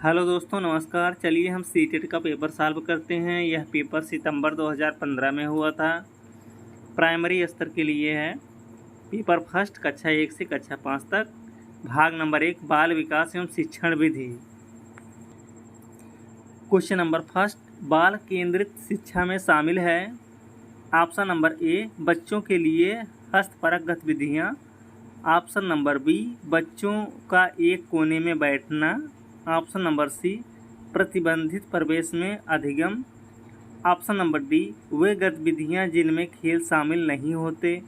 Hello दोस्तों, नमस्कार। चलिए हम सीटेट का पेपर सॉल्व करते हैं। यह पेपर सितंबर 2015 में हुआ था। प्राइमरी स्तर के लिए है। पेपर फर्स्ट, कक्षा 1 से कक्षा 5 तक। भाग नंबर 1, बाल विकास एवं शिक्षण विधि। क्वेश्चन नंबर फर्स्ट, बाल केंद्रित शिक्षा में शामिल है। ऑप्शन नंबर ए, बच्चों के लिए हस्तपरक गतिविधियाँ। ऑप्शन नंबर बी, बच्चों का एक कोने में बैठना। ऑप्शन नंबर सी, प्रतिबंधित प्रवेश में अधिगम। ऑप्शन नंबर डी, वे गतिविधियां जिनमें खेल शामिल नहीं होते।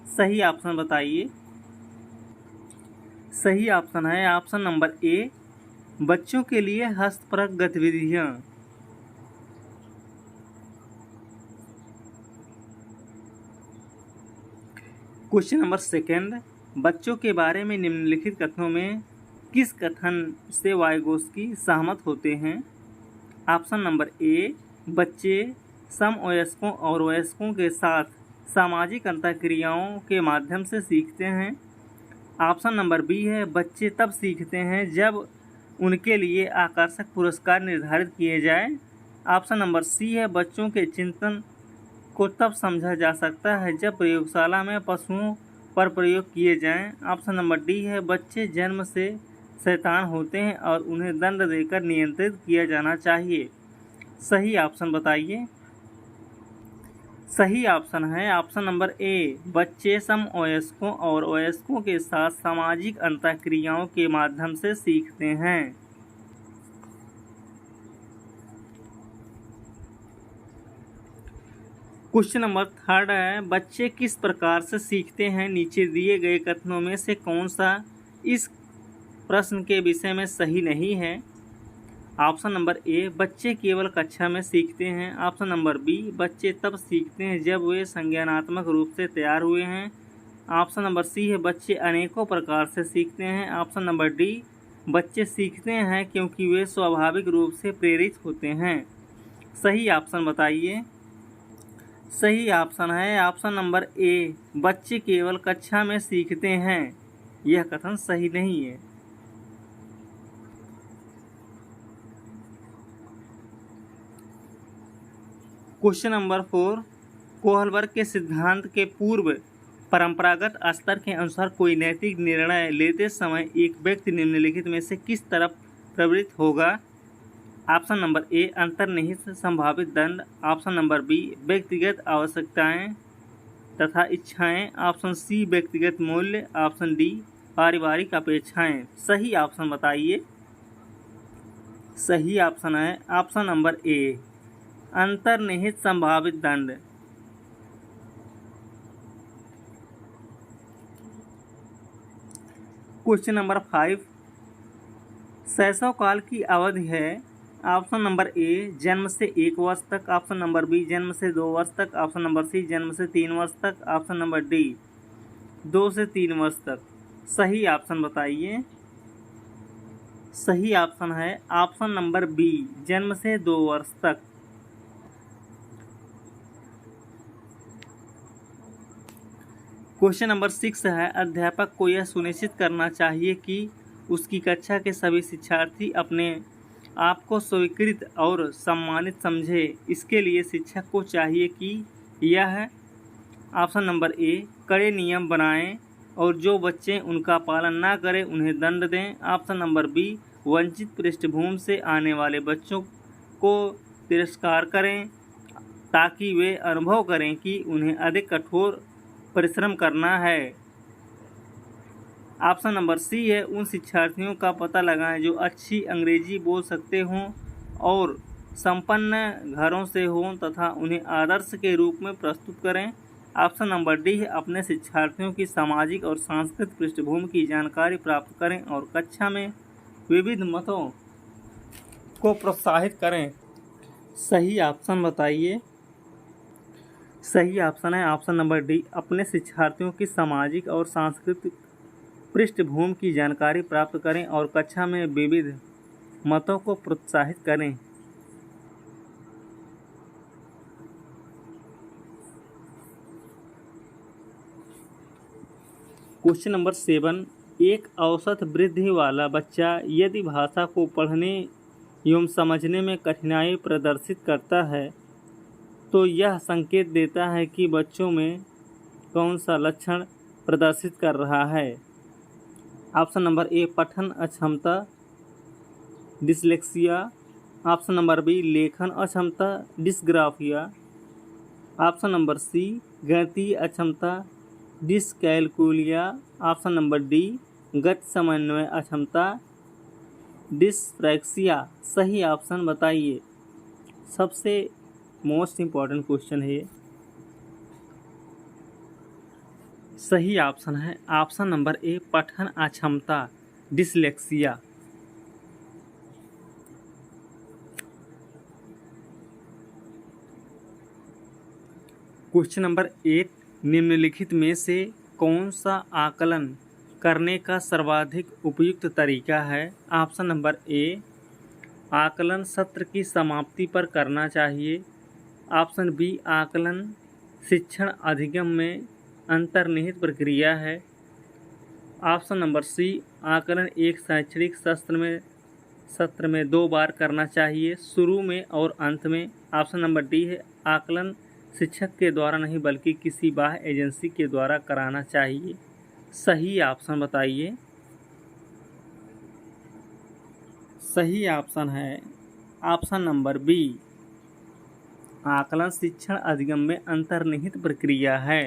सही ऑप्शन बताइए। सही ऑप्शन है ऑप्शन नंबर ए, बच्चों के लिए हस्तपरक गतिविधियां। क्वेश्चन नंबर सेकंड, बच्चों के बारे में निम्नलिखित कथनों में किस कथन से वाइगोत्स्की सहमत होते हैं। ऑप्शन नंबर ए, बच्चे समवयस्कों और वयस्कों के साथ सामाजिक अंतःक्रियाओं के माध्यम से सीखते हैं। ऑप्शन नंबर बी है, बच्चे तब सीखते हैं जब उनके लिए आकर्षक पुरस्कार निर्धारित किए जाए। ऑप्शन नंबर सी है, बच्चों के चिंतन को तब समझा जा सकता है जब प्रयोगशाला में पशुओं पर प्रयोग किए जाएं। ऑप्शन नंबर डी है, बच्चे जन्म से शैतान होते हैं और उन्हें दंड देकर नियंत्रित किया जाना चाहिए। सही ऑप्शन बताइए। सही ऑप्शन है ऑप्शन नंबर ए, बच्चे समवयस्कों और वयस्कों के साथ सामाजिक अंतःक्रियाओं के माध्यम से सीखते हैं। क्वेश्चन नंबर थर्ड है, बच्चे किस प्रकार से सीखते हैं। नीचे दिए गए कथनों में से कौन सा इस प्रश्न के विषय में सही नहीं है। ऑप्शन नंबर ए, बच्चे केवल कक्षा में सीखते हैं। ऑप्शन नंबर बी, बच्चे तब सीखते हैं जब वे संज्ञानात्मक रूप से तैयार हुए हैं। ऑप्शन नंबर सी है, बच्चे अनेकों प्रकार से सीखते हैं। ऑप्शन नंबर डी, बच्चे सीखते हैं क्योंकि वे स्वाभाविक रूप से प्रेरित होते हैं। सही ऑप्शन बताइए। सही ऑप्शन है ऑप्शन नंबर ए, बच्चे केवल कक्षा में सीखते हैं। यह कथन सही नहीं है। क्वेश्चन नंबर 4, कोहलबर्ग के सिद्धांत के पूर्व परंपरागत स्तर के अनुसार कोई नैतिक निर्णय लेते समय एक व्यक्ति निम्नलिखित में से किस तरफ प्रवृत्त होगा। ऑप्शन नंबर ए, अंतर्निहित संभावित दंड। ऑप्शन नंबर बी, व्यक्तिगत आवश्यकताएं तथा इच्छाएं। ऑप्शन सी, व्यक्तिगत मूल्य। ऑप्शन डी, पारिवारिक अपेक्षाएं। सही ऑप्शन बताइए। सही ऑप्शन है ऑप्शन नंबर ए, अंतर्निहित संभावित दंड। क्वेश्चन नंबर 5, शैशव काल की अवधि है। ऑप्शन नंबर ए, जन्म से 1 वर्ष तक। ऑप्शन नंबर बी, जन्म से 2 वर्ष तक। ऑप्शन नंबर सी, जन्म से 3 वर्ष तक। ऑप्शन नंबर डी, 2 से 3 वर्ष तक। सही ऑप्शन बताइए। सही ऑप्शन है ऑप्शन नंबर बी, जन्म से 2 वर्ष तक। क्वेश्चन नंबर 6 है, अध्यापक को यह सुनिश्चित करना चाहिए कि उसकी कक्षा के सभी शिक्षार्थी अपने आप को स्वीकृत और सम्मानित समझे। इसके लिए शिक्षक को चाहिए कि यह ऑप्शन नंबर ए, कड़े नियम बनाएं और जो बच्चे उनका पालन ना करें उन्हें दंड दें। ऑप्शन नंबर बी, वंचित पृष्ठभूमि से आने वाले बच्चों को तिरस्कार करें ताकि वे अनुभव करें कि उन्हें अधिक कठोर परिश्रम करना है। ऑप्शन नंबर सी है, उन शिक्षार्थियों का पता लगाएं जो अच्छी अंग्रेजी बोल सकते हों और संपन्न घरों से हों तथा उन्हें आदर्श के रूप में प्रस्तुत करें। ऑप्शन नंबर डी है, अपने शिक्षार्थियों की सामाजिक और सांस्कृतिक पृष्ठभूमि की जानकारी प्राप्त करें और कक्षा में विविध मतों को प्रोत्साहित करें। सही ऑप्शन बताइए। सही ऑप्शन है ऑप्शन नंबर डी, अपने शिक्षार्थियों की सामाजिक और सांस्कृतिक पृष्ठभूमि की जानकारी प्राप्त करें और कक्षा में विविध मतों को प्रोत्साहित करें। क्वेश्चन नंबर 7, एक औसत वृद्धि वाला बच्चा यदि भाषा को पढ़ने एवं समझने में कठिनाई प्रदर्शित करता है तो यह संकेत देता है कि बच्चों में कौन सा लक्षण प्रदर्शित कर रहा है। ऑप्शन नंबर ए पठन अक्षमता डिसलेक्सिया, ऑप्शन नंबर बी लेखन अक्षमता डिसग्राफिया, ऑप्शन नंबर सी गणितीय अक्षमता डिसकैलकुलिया, ऑप्शन नंबर डी गति समन्वय अक्षमता डिसप्रैक्सिया। सही ऑप्शन बताइए। सबसे मोस्ट इम्पॉर्टेंट क्वेश्चन है ये। सही ऑप्शन है ऑप्शन नंबर ए पठन अक्षमता डिसलेक्सिया। क्वेश्चन नंबर 8, निम्नलिखित में से कौन सा आकलन करने का सर्वाधिक उपयुक्त तरीका है। ऑप्शन नंबर ए आकलन सत्र की समाप्ति पर करना चाहिए, ऑप्शन बी आकलन शिक्षण अधिगम में अंतर्निहित प्रक्रिया है, ऑप्शन नंबर सी आकलन एक शैक्षणिक सत्र में 2 बार करना चाहिए, शुरू में और अंत में, ऑप्शन नंबर डी है आकलन शिक्षक के द्वारा नहीं बल्कि किसी बाह्य एजेंसी के द्वारा कराना चाहिए। सही ऑप्शन बताइए। सही ऑप्शन है ऑप्शन नंबर बी आकलन शिक्षण अधिगम में अंतर्निहित प्रक्रिया है।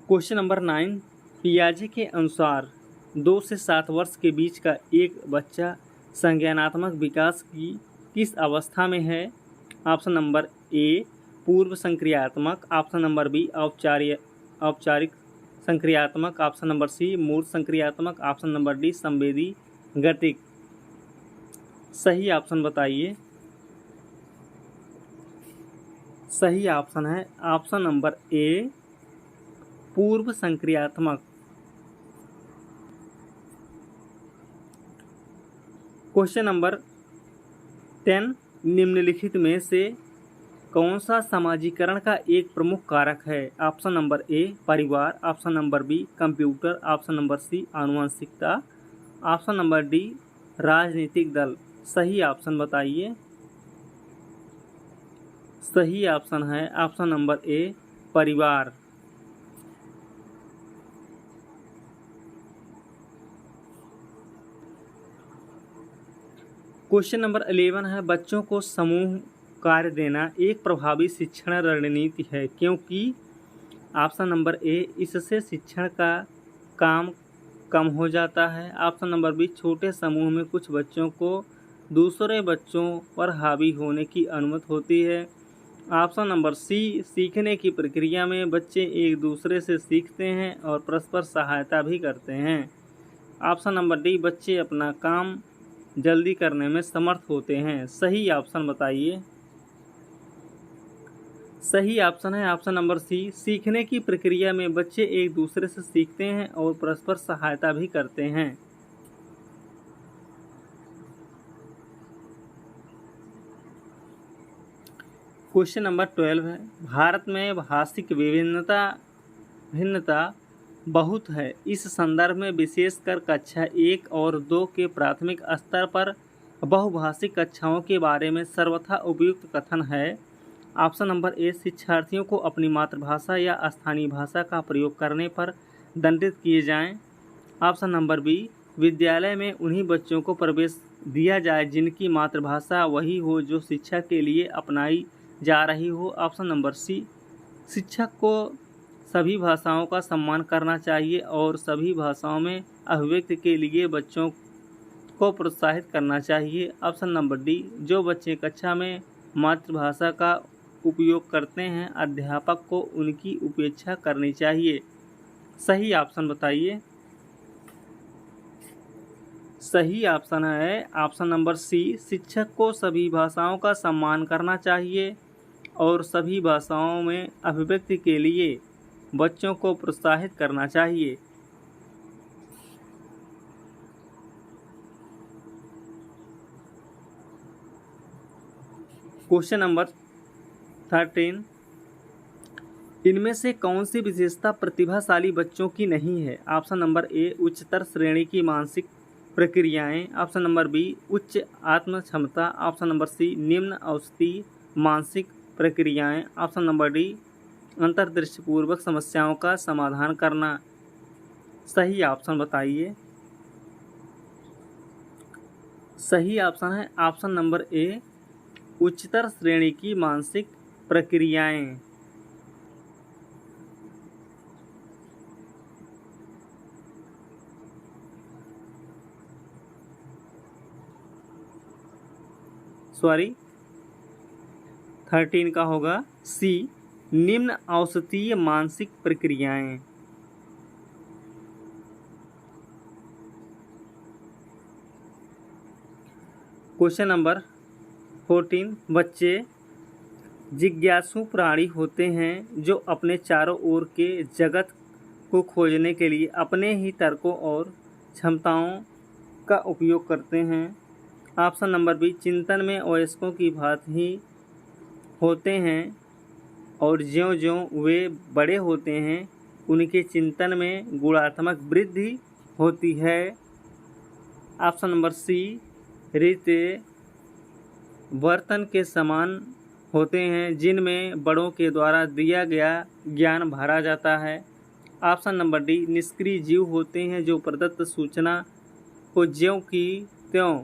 क्वेश्चन नंबर 9, पियाजे के अनुसार 2 से 7 वर्ष के बीच का एक बच्चा संज्ञानात्मक विकास की किस अवस्था में है। ऑप्शन नंबर ए पूर्व संक्रियात्मक, ऑप्शन नंबर बी औपचारिक संक्रियात्मक, ऑप्शन नंबर सी मूर्त संक्रियात्मक, ऑप्शन नंबर डी संवेदी गतिक। सही ऑप्शन बताइए। सही ऑप्शन है ऑप्शन नंबर ए पूर्व संक्रियात्मक। क्वेश्चन नंबर 10, निम्नलिखित में से कौन सा समाजीकरण का एक प्रमुख कारक है। ऑप्शन नंबर ए परिवार, option number B computer, option number C आनुवंशिकता, ऑप्शन नंबर डी राजनीतिक दल। सही ऑप्शन बताइए। सही ऑप्शन है ऑप्शन नंबर ए परिवार। क्वेश्चन नंबर 11 है बच्चों को समूह कार्य देना एक प्रभावी शिक्षण रणनीति है क्योंकि। ऑप्शन नंबर ए इससे शिक्षण का काम कम हो जाता है, ऑप्शन नंबर बी छोटे समूह में कुछ बच्चों को दूसरे बच्चों पर हावी होने की अनुमति होती है, ऑप्शन नंबर सी सीखने की प्रक्रिया में बच्चे एक दूसरे से सीखते हैं और परस्पर सहायता भी करते हैं, ऑप्शन नंबर डी बच्चे अपना काम जल्दी करने में समर्थ होते हैं। सही ऑप्शन बताइए। सही ऑप्शन है ऑप्शन नंबर सी सीखने की प्रक्रिया में बच्चे एक दूसरे से सीखते हैं और परस्पर सहायता भी करते हैं। क्वेश्चन नंबर 12 है भारत में भाषिक भिन्नता बहुत है। इस संदर्भ में विशेषकर कक्षा 1 और 2 के प्राथमिक स्तर पर बहुभाषिक कक्षाओं के बारे में सर्वथा उपयुक्त कथन है। ऑप्शन नंबर ए शिक्षार्थियों को अपनी मातृभाषा या स्थानीय भाषा का प्रयोग करने पर दंडित किए जाएं। ऑप्शन नंबर बी विद्यालय में उन्हीं बच्चों को प्रवेश दिया जाए जिनकी मातृभाषा वही हो जो शिक्षा के लिए अपनाई जा रही हो। ऑप्शन नंबर सी शिक्षक को सभी भाषाओं का सम्मान करना चाहिए और सभी भाषाओं में अभिव्यक्ति के लिए बच्चों को प्रोत्साहित करना चाहिए। ऑप्शन नंबर डी जो बच्चे कक्षा में मातृभाषा का उपयोग करते हैं अध्यापक को उनकी उपेक्षा करनी चाहिए। सही ऑप्शन बताइए। सही ऑप्शन है ऑप्शन नंबर सी शिक्षक को सभी भाषाओं का सम्मान करना चाहिए और सभी भाषाओं में अभिव्यक्ति के लिए बच्चों को प्रोत्साहित करना चाहिए। क्वेश्चन नंबर 13 इनमें से कौन सी विशेषता प्रतिभाशाली बच्चों की नहीं है? ऑप्शन नंबर ए उच्चतर श्रेणी की मानसिक प्रक्रियाएं, ऑप्शन नंबर बी उच्च आत्म क्षमता, ऑप्शन नंबर सी निम्न औसतीय मानसिक प्रक्रियाएं, ऑप्शन नंबर डी अंतर्दृष्टिपूर्वक समस्याओं का समाधान करना। सही ऑप्शन बताइए। सही ऑप्शन है ऑप्शन नंबर ए उच्चतर श्रेणी की मानसिक प्रक्रियाएं। सॉरी 13 का होगा सी निम्न औसतीय मानसिक प्रक्रियाएं। क्वेश्चन नंबर 14 बच्चे जिज्ञासु प्राणी होते हैं जो अपने चारों ओर के जगत को खोजने के लिए अपने ही तर्कों और क्षमताओं का उपयोग करते हैं। ऑप्शन नंबर बी चिंतन में वयस्कों की भांति ही होते हैं और ज्यों-ज्यों वे बड़े होते हैं उनके चिंतन में गुणात्मक वृद्धि होती है। ऑप्शन नंबर सी रीते बर्तन के समान होते हैं जिनमें बड़ों के द्वारा दिया गया ज्ञान भरा जाता है। ऑप्शन नंबर डी निष्क्रिय जीव होते हैं जो प्रदत्त सूचना को ज्यों की त्यों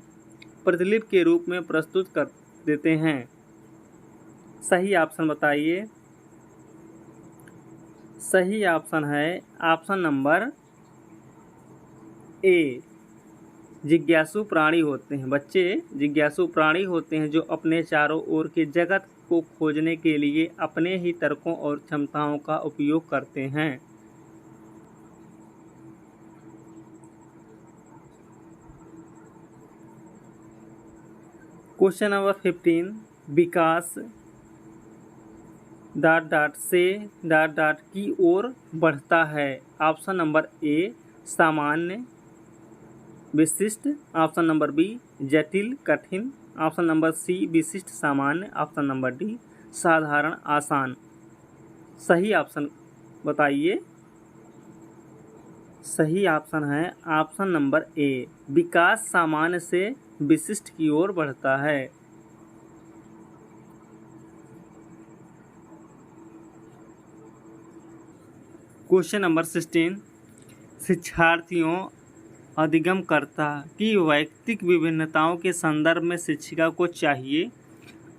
प्रतिलिपि के रूप में प्रस्तुत कर देते हैं। सही ऑप्शन बताइए। सही ऑप्शन है ऑप्शन नंबर ए जिज्ञासु प्राणी होते हैं। बच्चे जिज्ञासु प्राणी होते हैं जो अपने चारों ओर के जगत को खोजने के लिए अपने ही तर्कों और क्षमताओं का उपयोग करते हैं। क्वेश्चन नंबर 15 विकास से की ओर बढ़ता है। ऑप्शन नंबर ए सामान्य विशिष्ट, ऑप्शन नंबर बी जटिल कठिन, ऑप्शन नंबर सी विशिष्ट सामान्य, ऑप्शन नंबर डी साधारण आसान। सही ऑप्शन बताइए। सही ऑप्शन है ऑप्शन नंबर ए विकास सामान्य से विशिष्ट की ओर बढ़ता है। क्वेश्चन नंबर 16 शिक्षार्थियों अधिगमकर्ता की वैयक्तिक विभिन्नताओं के संदर्भ में शिक्षिका को चाहिए।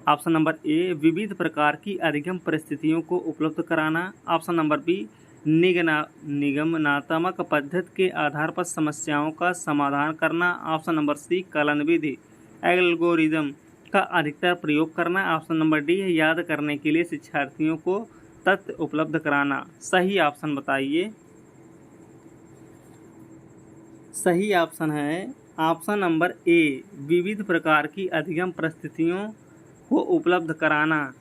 ऑप्शन नंबर ए विविध प्रकार की अधिगम परिस्थितियों को उपलब्ध कराना, ऑप्शन नंबर बी निगमनात्मक पद्धति के आधार पर समस्याओं का समाधान करना, ऑप्शन नंबर सी कलन विधि एल्गोरिदम का अधिकतर प्रयोग करना, ऑप्शन नंबर डी याद करने के लिए शिक्षार्थियों को तथ्य उपलब्ध कराना। सही ऑप्शन बताइए। सही ऑप्शन है ऑप्शन नंबर ए विविध प्रकार की अधिगम परिस्थितियों को उपलब्ध कराना।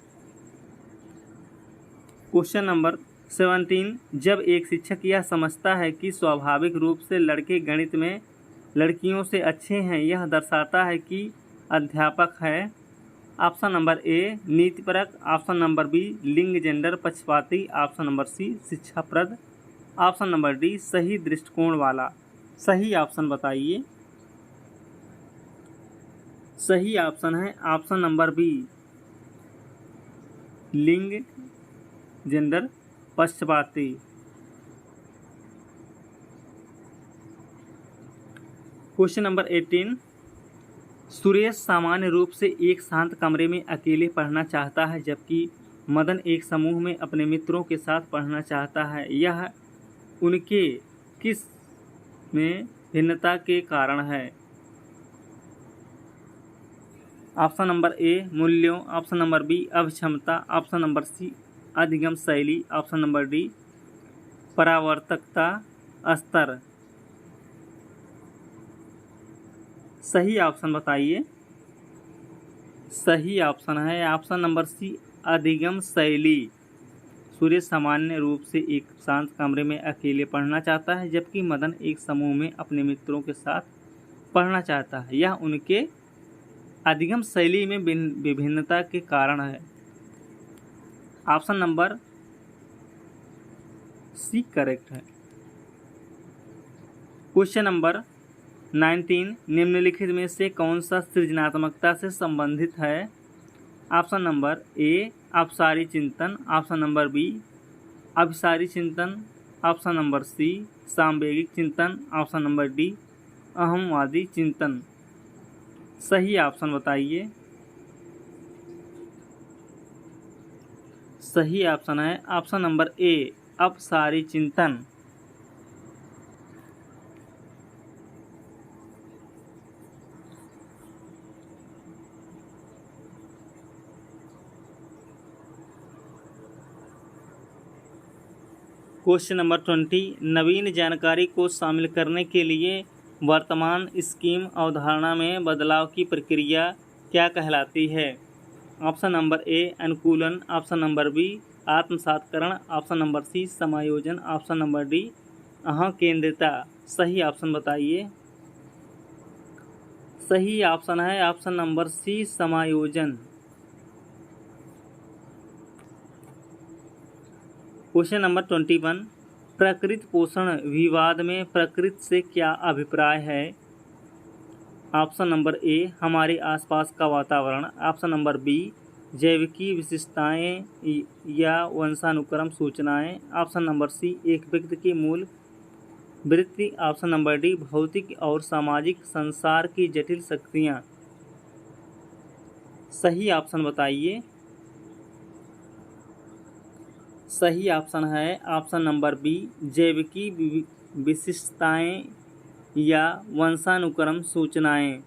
क्वेश्चन नंबर 17 जब एक शिक्षक यह समझता है कि स्वाभाविक रूप से लड़के गणित में लड़कियों से अच्छे हैं, यह दर्शाता है कि अध्यापक है। ऑप्शन नंबर ए नीतिपरक, ऑप्शन नंबर बी लिंग जेंडर पक्षपाती, ऑप्शन नंबर सी शिक्षाप्रद, ऑप्शन नंबर डी सही दृष्टिकोण वाला। सही ऑप्शन बताइए। सही ऑप्शन है ऑप्शन नंबर बी लिंग जेंडर पक्षपाती। क्वेश्चन नंबर 18 सुरेश सामान्य रूप से एक शांत कमरे में अकेले पढ़ना चाहता है जबकि मदन एक समूह में अपने मित्रों के साथ पढ़ना चाहता है। यह उनके किस में भिन्नता के कारण है? ऑप्शन नंबर ए मूल्यों, ऑप्शन नंबर बी अभिक्षमता, ऑप्शन नंबर सी अधिगम शैली, ऑप्शन नंबर डी परावर्तकता स्तर। सही ऑप्शन बताइए। सही ऑप्शन है ऑप्शन नंबर सी अधिगम शैली। सुरेश सामान्य रूप से एक शांत कमरे में अकेले पढ़ना चाहता है जबकि मदन एक समूह में अपने मित्रों के साथ पढ़ना चाहता है। यह उनके अधिगम शैली में विभिन्नता के कारण है। ऑप्शन नंबर सी करेक्ट है। क्वेश्चन नंबर 19, निम्नलिखित में से कौन सा सृजनात्मकता से संबंधित है? ऑप्शन नंबर ए अपसारी चिंतन, ऑप्शन नंबर बी अभिसारी चिंतन, ऑप्शन नंबर सी सामवेगिक चिंतन, ऑप्शन नंबर डी अहमवादी चिंतन। सही ऑप्शन बताइए। सही ऑप्शन है ऑप्शन नंबर ए अपसारी चिंतन। क्वेश्चन नंबर 20, नवीन जानकारी को शामिल करने के लिए वर्तमान स्कीम अवधारणा में बदलाव की प्रक्रिया क्या कहलाती है? ऑप्शन नंबर ए अनुकूलन, ऑप्शन नंबर बी आत्मसातकरण, ऑप्शन नंबर सी समायोजन, ऑप्शन नंबर डी अहं केंद्रिता। सही ऑप्शन बताइए। सही ऑप्शन है ऑप्शन नंबर सी समायोजन। क्वेश्चन नंबर 21, प्रकृति पोषण विवाद में प्रकृति से क्या अभिप्राय है? ऑप्शन नंबर ए हमारे आसपास का वातावरण, ऑप्शन नंबर बी जैविकी विशिष्टताएं या वंशानुक्रम सूचनाएं, ऑप्शन नंबर सी एक व्यक्ति की मूल वृत्ति, ऑप्शन नंबर डी भौतिक और सामाजिक संसार की जटिल शक्तियां। सही ऑप्शन बताइए। सही ऑप्शन है ऑप्शन नंबर बी जैविकी विशिष्टताएं या वंशानुक्रम सूचनाएं।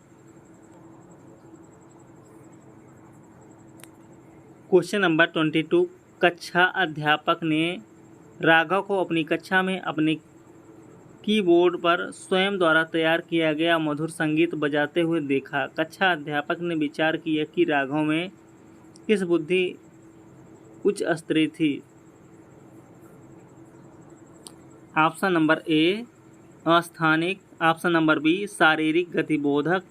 क्वेश्चन नंबर 22, कक्षा अध्यापक ने राघव को अपनी कक्षा में अपने कीबोर्ड पर स्वयं द्वारा तैयार किया गया मधुर संगीत बजाते हुए देखा। कक्षा अध्यापक ने विचार किया कि राघव में किस बुद्धि उच्च स्तरीय थी? ऑप्शन नंबर ए अस्थानिक, ऑप्शन नंबर बी शारीरिक गतिबोधक,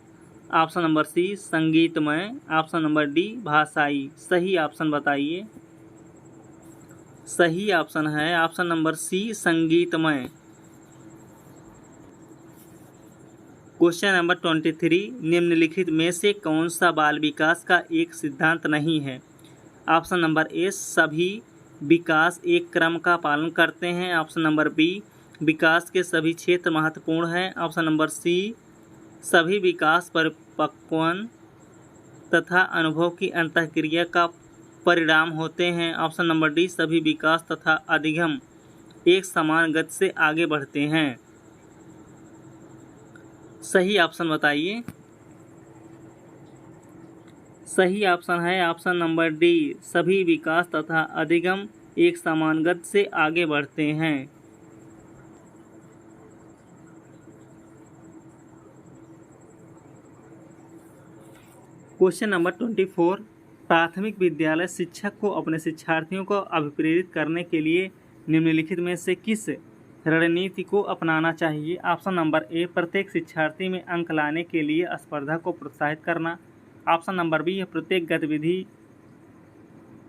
ऑप्शन नंबर सी संगीतमय, ऑप्शन नंबर डी भाषाई। सही ऑप्शन बताइए। सही ऑप्शन है ऑप्शन नंबर सी संगीतमय। क्वेश्चन नंबर 23, निम्नलिखित में से कौन सा बाल विकास का एक सिद्धांत नहीं है? ऑप्शन नंबर ए सभी विकास एक क्रम का पालन करते हैं, ऑप्शन नंबर बी विकास के सभी क्षेत्र महत्वपूर्ण हैं, ऑप्शन नंबर सी सभी विकास परिपक्वन तथा अनुभव की अंतःक्रिया का परिणाम होते हैं, ऑप्शन नंबर डी सभी विकास तथा अधिगम एक समान गति से आगे बढ़ते हैं। सही ऑप्शन बताइए। सही ऑप्शन है ऑप्शन नंबर डी सभी विकास तथा अधिगम एक समान गति से आगे बढ़ते हैं। क्वेश्चन नंबर 24, प्राथमिक विद्यालय शिक्षक को अपने शिक्षार्थियों को अभिप्रेरित करने के लिए निम्नलिखित में से किस रणनीति को अपनाना चाहिए? ऑप्शन नंबर ए प्रत्येक शिक्षार्थी में अंक लाने के लिए स्पर्धा को प्रोत्साहित करना, ऑप्शन नंबर बी प्रत्येक गतिविधि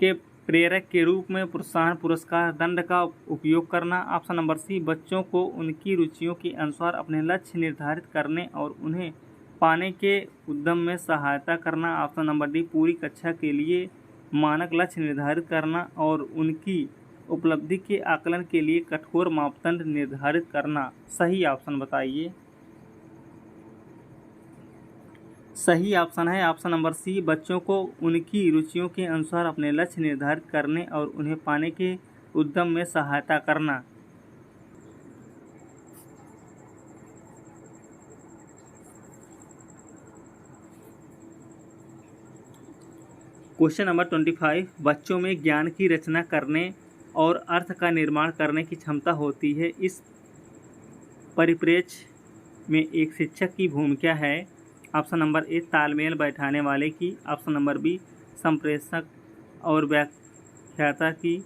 के प्रेरक के रूप में प्रोत्साहन पुरस्कार दंड का उपयोग करना, ऑप्शन नंबर सी बच्चों को उनकी रुचियों के अनुसार अपने लक्ष्य निर्धारित करने और उन्हें पाने के उद्यम में सहायता करना, ऑप्शन नंबर डी पूरी कक्षा के लिए मानक लक्ष्य निर्धारित करना और उनकी उपलब्धि के आकलन के लिए कठोर मापदंड निर्धारित करना। सही ऑप्शन बताइए। सही ऑप्शन है ऑप्शन नंबर सी बच्चों को उनकी रुचियों के अनुसार अपने लक्ष्य निर्धारित करने और उन्हें पाने के उद्यम में सहायता करना। क्वेश्चन नंबर 25, बच्चों में ज्ञान की रचना करने और अर्थ का निर्माण करने की क्षमता होती है। इस परिप्रेक्ष्य में एक शिक्षक की भूमिका है। ऑप्शन नंबर ए तालमेल बैठाने वाले की, ऑप्शन नंबर बी संप्रेषक और व्याख्याता की,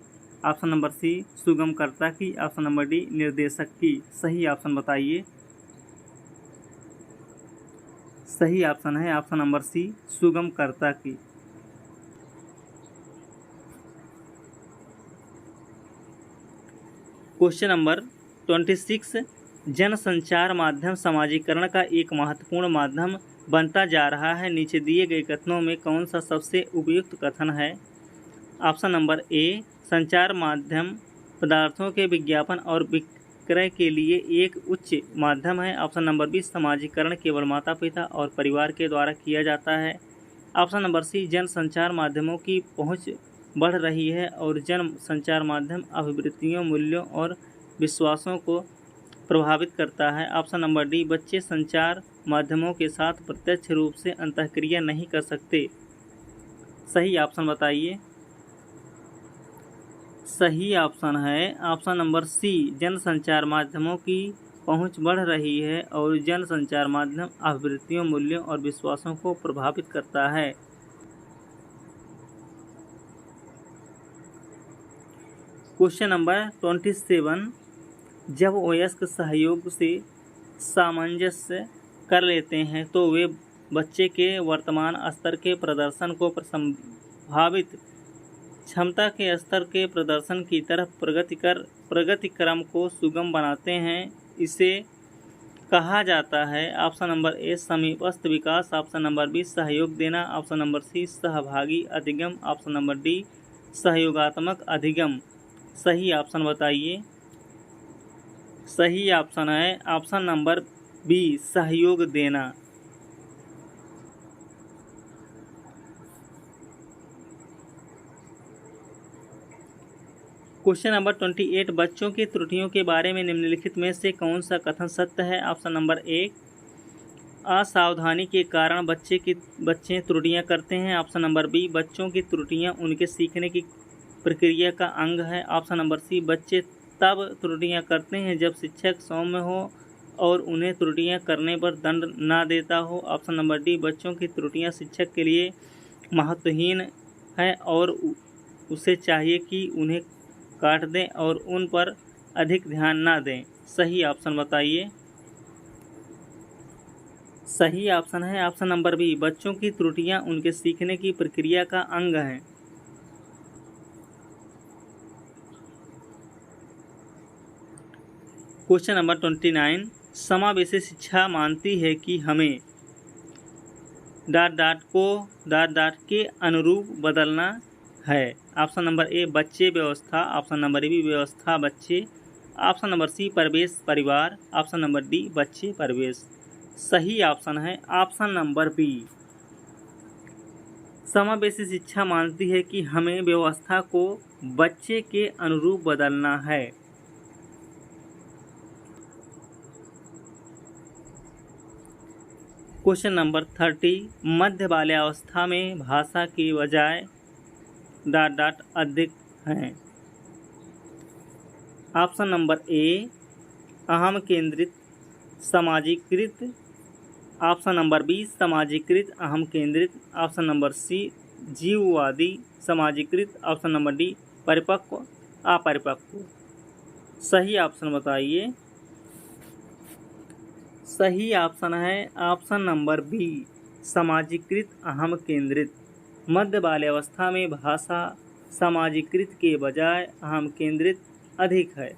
ऑप्शन नंबर सी सुगमकर्ता की, ऑप्शन नंबर डी निर्देशक की। सही ऑप्शन बताइए। सही ऑप्शन है ऑप्शन नंबर सी सुगमकर्ता की। क्वेश्चन नंबर 26, जनसंचार माध्यम सामाजिकरण का एक महत्वपूर्ण माध्यम बनता जा रहा है। नीचे दिए गए कथनों में कौन सा सबसे उपयुक्त कथन है? ऑप्शन नंबर ए, संचार माध्यम पदार्थों के विज्ञापन और विक्रय के लिए एक उच्च माध्यम है। ऑप्शन नंबर बी, सामाजिकरण केवल माता पिता और परिवार के द्वारा किया जाता है। ऑप्शन नंबर सी, जन संचार माध्यमों की पहुंच बढ़ रही है और जन संचार माध्यम अभिवृत्तियों, मूल्यों और विश्वासों को प्रभावित करता है। ऑप्शन नंबर डी, बच्चे संचार माध्यमों के साथ प्रत्यक्ष रूप से अंतःक्रिया नहीं कर सकते। सही ऑप्शन बताइए। सही ऑप्शन है ऑप्शन नंबर सी, जन संचार माध्यमों की पहुंच बढ़ रही है और जन संचार माध्यम अभिवृत्तियों, मूल्यों और विश्वासों को प्रभावित करता है। क्वेश्चन नंबर 27, जब वयस्क सहयोग से सामंजस्य कर लेते हैं तो वे बच्चे के वर्तमान स्तर के प्रदर्शन को संभावित क्षमता के स्तर के प्रदर्शन की तरफ प्रगति क्रम को सुगम बनाते हैं। इसे कहा जाता है। ऑप्शन नंबर ए, समीपस्थ विकास। ऑप्शन नंबर बी, सहयोग देना। ऑप्शन नंबर सी, सहभागी अधिगम। ऑप्शन नंबर डी, सहयोगात्मक अधिगम। सही ऑप्शन बताइए। सही ऑप्शन है ऑप्शन नंबर बी, सहयोग देना। क्वेश्चन नंबर 28, बच्चों की त्रुटियों के बारे में निम्नलिखित में से कौन सा कथन सत्य है? ऑप्शन नंबर ए, असावधानी के कारण बच्चे त्रुटियां करते हैं। ऑप्शन नंबर बी, बच्चों की त्रुटियां उनके सीखने की प्रक्रिया का अंग है। ऑप्शन नंबर सी, बच्चे तब त्रुटियां करते हैं जब शिक्षक सौम्य हो और उन्हें त्रुटियां करने पर दंड ना देता हो। ऑप्शन नंबर डी, बच्चों की त्रुटियां शिक्षक के लिए महत्वहीन है और उसे चाहिए कि उन्हें काट दें और उन पर अधिक ध्यान ना दें। सही ऑप्शन बताइए। सही ऑप्शन है ऑप्शन नंबर बी, बच्चों की त्रुटियां उनके सीखने की प्रक्रिया का अंग हैं। क्वेश्चन नंबर 29, समावेशी शिक्षा मानती है कि हमें ... के अनुरूप बदलना है। ऑप्शन नंबर ए, बच्चे व्यवस्था। ऑप्शन नंबर बी, व्यवस्था बच्चे। ऑप्शन नंबर सी, परिवेश परिवार। ऑप्शन नंबर डी, बच्चे परिवेश। सही ऑप्शन है ऑप्शन नंबर बी, समावेशी शिक्षा मानती है कि हमें व्यवस्था को बच्चे के अनुरूप बदलना है। क्वेश्चन नंबर 30, मध्य बाल्यावस्था में भाषा की बजाय ... अधिक हैं। ऑप्शन नंबर ए, अहम केंद्रित सामाजिकृत। ऑप्शन नंबर बी, सामाजिकृत अहम केंद्रित। ऑप्शन नंबर सी, जीववादी सामाजिकृत। ऑप्शन नंबर डी, परिपक्व अपरिपक्व। सही ऑप्शन बताइए। सही ऑप्शन है ऑप्शन नंबर बी, सामाजिकृत अहम केंद्रित। मध्य बाल्यावस्था में भाषा सामाजिकृत के बजाय अहम केंद्रित अधिक है।